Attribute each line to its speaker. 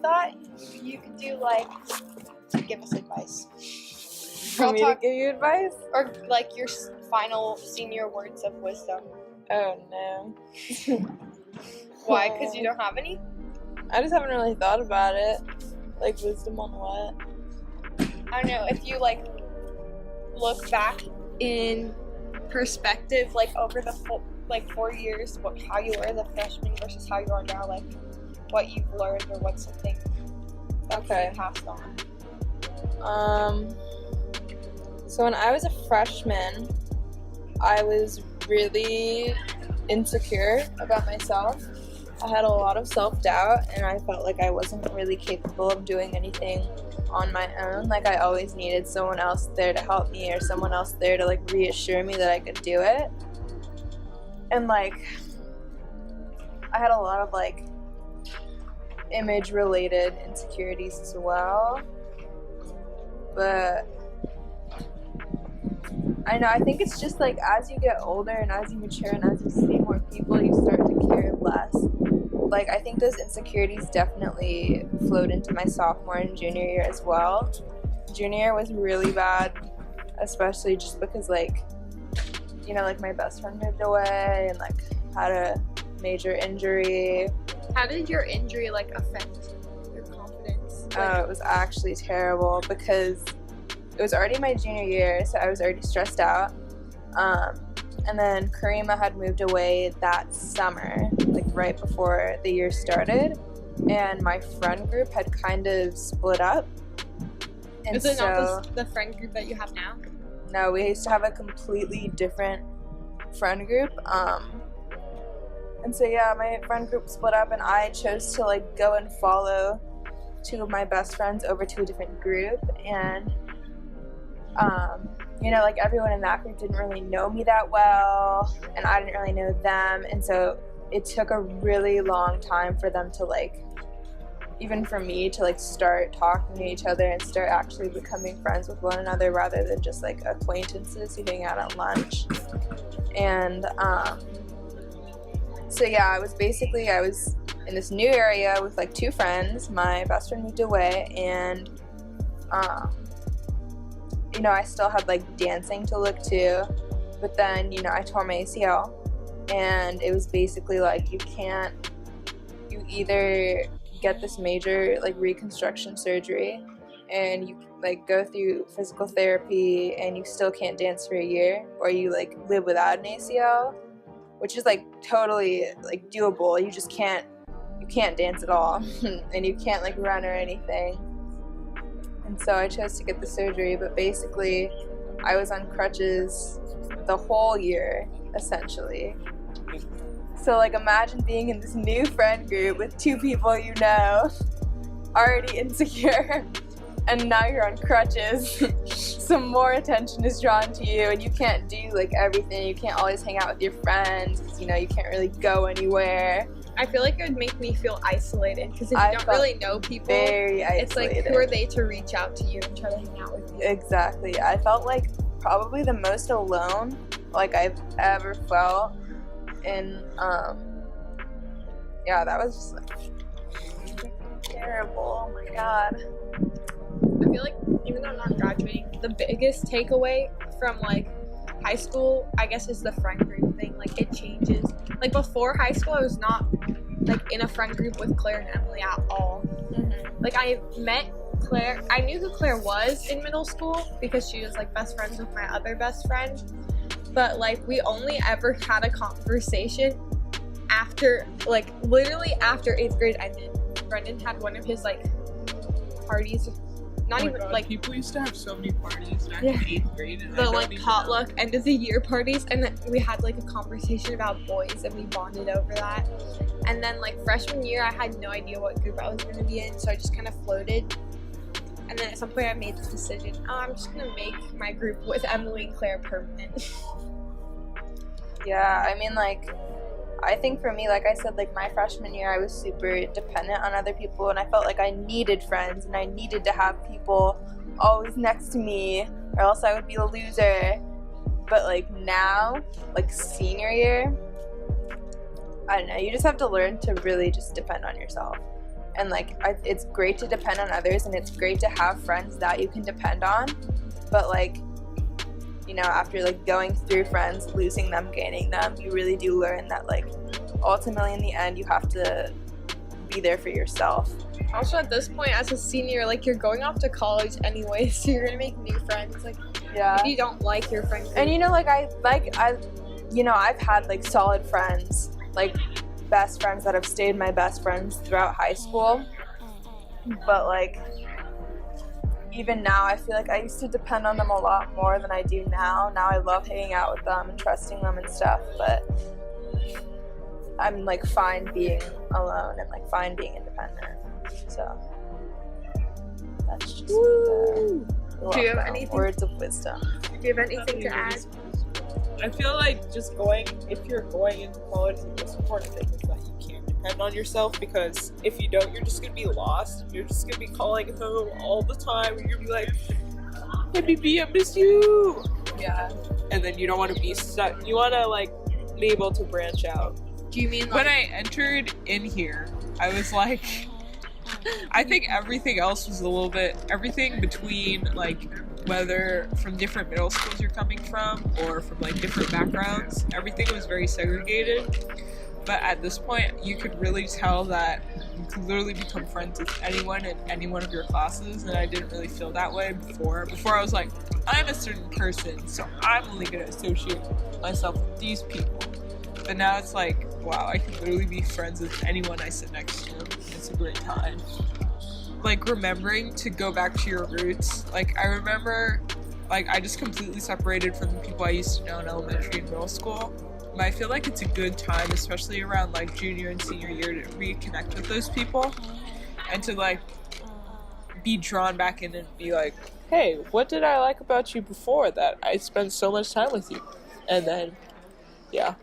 Speaker 1: thought you could do, like, give us advice.
Speaker 2: For me to give you advice?
Speaker 1: Or, like, your final senior words of wisdom.
Speaker 2: Oh, no.
Speaker 1: Why? Because you don't have any?
Speaker 2: I just haven't really thought about it. Like, wisdom on what?
Speaker 1: I don't know. If you, like, look back in perspective, like, over the 4 years, how you were the freshman versus how you are now, like, what you've learned or what's something that you passed on.
Speaker 2: So when I was a freshman, I was really insecure about myself. I had a lot of self-doubt, and I felt like I wasn't really capable of doing anything on my own. Like, I always needed someone else there to help me, or someone else there to, like, reassure me that I could do it. And, like, I had a lot of, like, image-related insecurities as well. But I know, I think it's just, like, as you get older and as you mature and as you see more people, you start to care less. Like, I think those insecurities definitely flowed into my sophomore and junior year as well. Junior year was really bad, especially just because, like, you know, like, my best friend moved away and, like, had a major injury.
Speaker 1: How did your injury, like, affect your confidence?
Speaker 2: It was actually terrible because it was already my junior year, so I was already stressed out. And then Karima had moved away that summer, like right before the year started, and my friend group had kind of split up. And
Speaker 1: is it not the friend group that you have now?
Speaker 2: No, we used to have a completely different friend group. And so yeah, my friend group split up, and I chose to, like, go and follow two of my best friends over to a different group. And you know, like, everyone in that group didn't really know me that well, and I didn't really know them, and so it took a really long time for them to, like, even for me to, like, start talking to each other and start actually becoming friends with one another rather than just, like, acquaintances who hang out at lunch. And so yeah, I was in this new area with, like, two friends. My best friend moved away, and you know, I still had, like, dancing to look to, but then, you know, I tore my ACL, and it was basically like, you either get this major, like, reconstruction surgery, and you, like, go through physical therapy, and you still can't dance for a year, or you, like, live without an ACL, which is, like, totally, like, doable. You can't dance at all, and you can't, like, run or anything. And so I chose to get the surgery, but basically I was on crutches the whole year, essentially. So, like, imagine being in this new friend group with two people you know, already insecure, and now you're on crutches. Some more attention is drawn to you, and you can't do, like, everything. You can't always hang out with your friends, because, you know, you can't really go anywhere.
Speaker 1: I feel like it would make me feel isolated, because if you don't really know people,
Speaker 2: very isolated.
Speaker 1: It's like, who are they to reach out to you and try to hang out with you?
Speaker 2: Exactly. I felt like probably the most alone, like, I've ever felt. And yeah, that was just, like, terrible. Oh my god.
Speaker 1: I feel like even though I'm not graduating, the biggest takeaway from, like, high school, I guess, is the friend group thing. Like, it changes. Like, before high school, I was not, like, in a friend group with Claire and Emily at all. Mm-hmm. Like, I met Claire. I knew who Claire was in middle school because she was, like, best friends with my other best friend. But, like, we only ever had a conversation after, like, literally after 8th grade ended. Brendan had one of his, like, parties. Not even,
Speaker 3: God,
Speaker 1: like,
Speaker 3: people used to have so many parties back in 8th grade. And
Speaker 1: the, like, potluck end of the year parties, and then we had, like, a conversation about boys, and we bonded over that. And then, like, freshman year, I had no idea what group I was going to be in, so I just kind of floated. And then at some point, I made the decision, I'm just going to make my group with Emily and Claire permanent.
Speaker 2: Yeah, I mean, like, I think for me, like I said, like, my freshman year, I was super dependent on other people, and I felt like I needed friends, and I needed to have people always next to me, or else I would be a loser. But, like, now, like, senior year, I don't know, you just have to learn to really just depend on yourself. and like it's great to depend on others, and it's great to have friends that you can depend on, but like, you know, after like going through friends, losing them, gaining them, you really do learn that like ultimately in the end you have to be there for yourself.
Speaker 1: Also at this point as a senior, like you're going off to college anyway, so you're gonna make new friends, like if you don't like your friend group.
Speaker 2: And you know, like I you know, I've had like solid friends, like best friends that have stayed my best friends throughout high school, but like even now I feel like I used to depend on them a lot more than I do now. Now I love hanging out with them and trusting them and stuff, but I'm like fine being alone and like fine being independent. So that's just
Speaker 1: Do you have anything?
Speaker 2: Words of wisdom.
Speaker 1: Do you have anything to add?
Speaker 3: I feel like just if you're going into college, the most important thing is that you can't depend on yourself, because if you don't, you're just going to be lost. You're just going to be calling home all the time, and you're going to be like, hey, BB, I miss you.
Speaker 2: Yeah.
Speaker 3: And then you don't want to be stuck. You want to, like, be able to branch out.
Speaker 1: Do you mean like...
Speaker 4: When I entered in here, I was like... I think everything else was a little bit... Everything between, like, whether from different middle schools you're coming from or from, like, different backgrounds, everything was very segregated. But at this point, you could really tell that you could literally become friends with anyone in any one of your classes, and I didn't really feel that way before. Before I was like, I'm a certain person, so I'm only going to associate myself with these people. But now it's like, wow, I can literally be friends with anyone I sit next to. It's a great time. Like, remembering to go back to your roots. Like, I remember, like, I just completely separated from the people I used to know in elementary and middle school. But I feel like it's a good time, especially around, like, junior and senior year, to reconnect with those people. And to, like, be drawn back in and be like, hey, what did I like about you before that I spent so much time with you? And then, yeah.